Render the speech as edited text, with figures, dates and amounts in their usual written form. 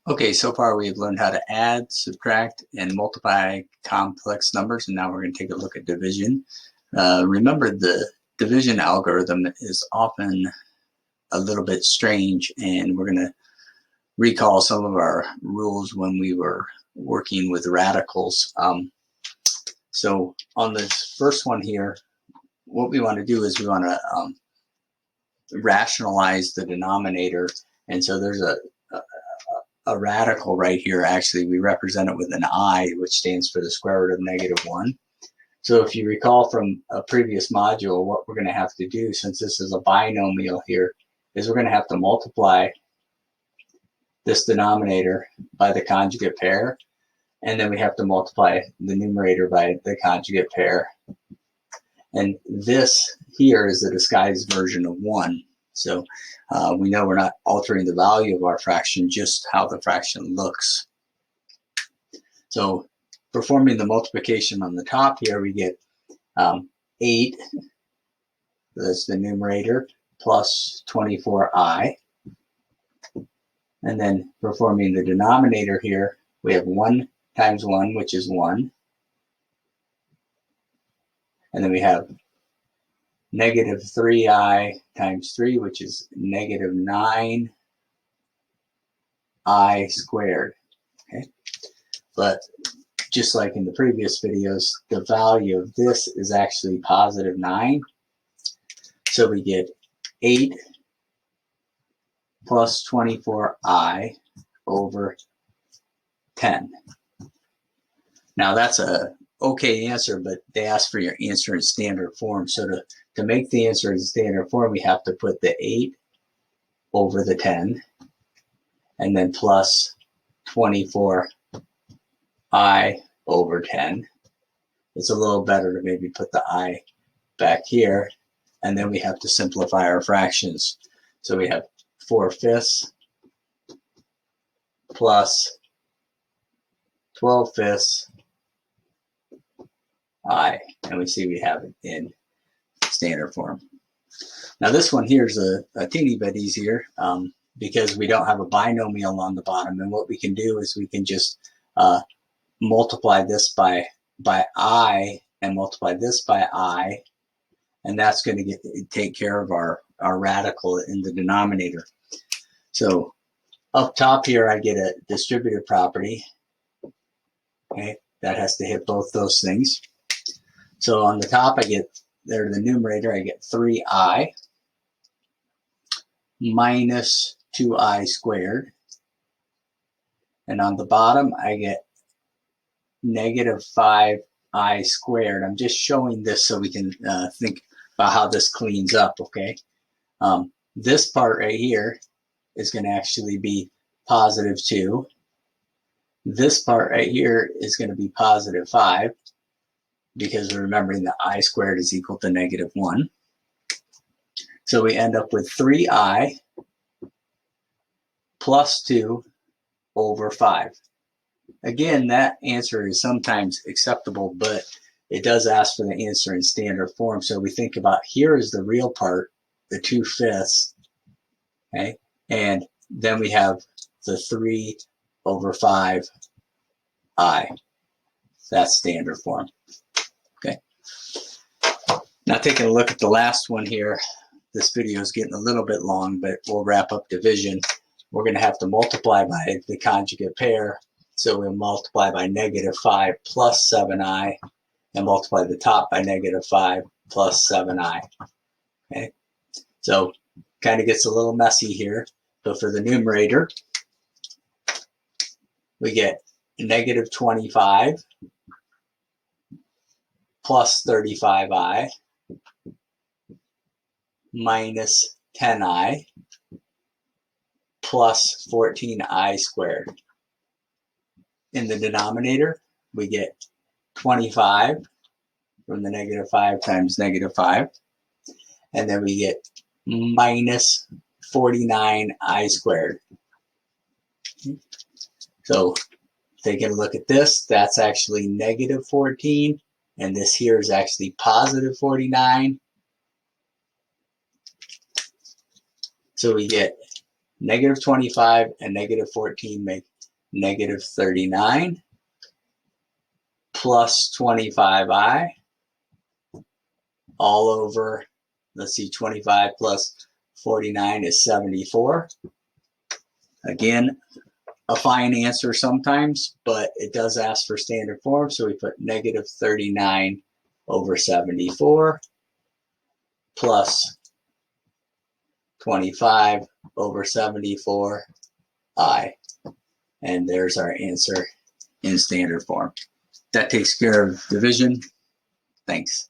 Okay, so far we've learned how to add, subtract, and multiply complex numbers, and now we're going to take a look at division. Remember, the division algorithm is often a little bit strange, and we're going to recall some of our rules when we were working with radicals. So on this first one here, what we want to do is we want to rationalize the denominator, and so there's a radical right here. Actually, we represent it with an I, which stands for the square root of -1. So if you recall from a previous module, what we're going to have to do, since this is a binomial here, is we're going to have to multiply this denominator by the conjugate pair, and then we have to multiply the numerator by the conjugate pair. And this here is the disguised version of 1. So we know we're not altering the value of our fraction, just how the fraction looks. So performing the multiplication on the top here, we get 8, that's the numerator, plus 24i. And then performing the denominator here, we have 1 times 1, which is 1. And then we have -3i times 3, which is -9i squared. Okay, but just like in the previous videos, the value of this is actually +9. So we get 8 plus 24i over 10. Now that's a okay answer, but they ask for your answer in standard form. So to make the answer in standard form, we have to put the 8 over the 10 and then plus 24i over 10. It's a little better to maybe put the I back here, and then we have to simplify our fractions. So we have 4/5 plus 12/5 I, and we see we have it in standard form. Now this one here is a teeny bit easier because we don't have a binomial on the bottom, and what we can do is we can just multiply this by I and multiply this by I, and that's going to take care of our radical in the denominator. So up top here I get a distributive property. Okay, that has to hit both those things. So on the top I get, there the numerator, I get 3i minus 2i squared. And on the bottom I get -5i squared. I'm just showing this so we can think about how this cleans up, okay? This part right here is going to actually be +2. This part right here is going to be +5, because we're remembering that I squared is equal to -1. So we end up with 3i plus 2 over 5. Again, that answer is sometimes acceptable, but it does ask for the answer in standard form. So we think about, here is the real part, the 2/5, okay? And then we have the 3 over 5i. That's standard form. Okay. Now taking a look at the last one here, this video is getting a little bit long, but we'll wrap up division. We're going to have to multiply by the conjugate pair. So we'll multiply by -5 plus 7i and multiply the top by -5 plus 7i. Okay, so kind of gets a little messy here. But for the numerator, we get -25 plus 35i minus 10i plus 14i squared. In the denominator, we get 25 from the -5 times -5, and then we get minus 49i squared. So taking a look at this, that's actually -14, and this here is actually +49. So we get -25 and -14 make negative 39 plus 25i all over, let's see, 25 plus 49 is 74. Again, a fine answer sometimes, but it does ask for standard form, so we put negative 39 over 74 plus 25 over 74i. And there's our answer in standard form. That takes care of division. Thanks.